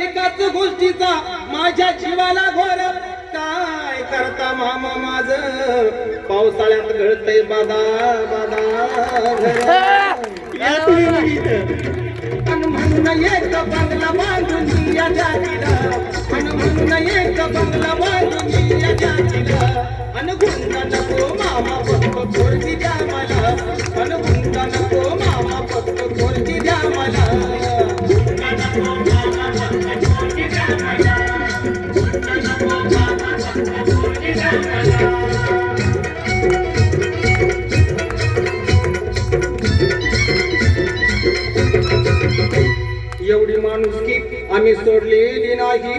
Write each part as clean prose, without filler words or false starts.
एकाच गोष्टीचा माझ्या जीवाला घोर काय करता मामा माझ पावसाळ्यात गळतय बादा बादा अन म्हणून एक बंगला बांधून या जातीला अन म्हणून एक बंगला बांधून या जातीला अन गुंता नको मामा फक्त थोडकी द्या मला अन गुंता नको मामा फक्त थोडकी द्या मला एवढी माणुसकी आम्ही सोडलेली नाही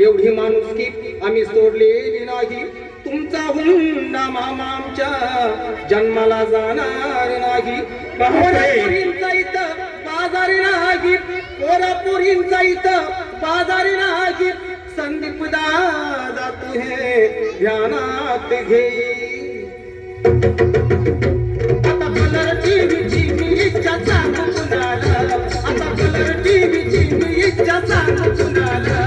एवढी माणुसकी आम्ही सोडलेली नाही तुमचा हुंडा मामा आमच्या जन्माला जाणार नाही पोरापुरींचा इथं बाजारी नाही पोरापुरींचा इथं बाजारी नाही संदीप दादा तू हे ध्यानात घे आता कलर टीव्हीची मी इच्छा सांगू कुणाला आता कलर टीव्हीची मी इच्छा सांगू कुणाला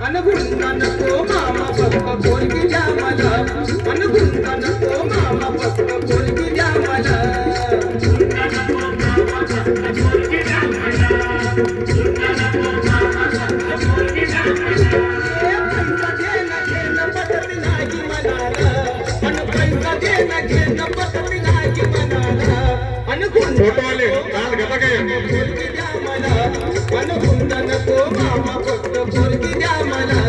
अन गुंता नको मामा फक्त पोरगी द्या मला अन गुंता नको मामा फक्त पोरगी द्या मला फोटोवाले काल घेता काय पोरगी द्या मला अन गुंता नको मामा फक्त पोरगी द्या मला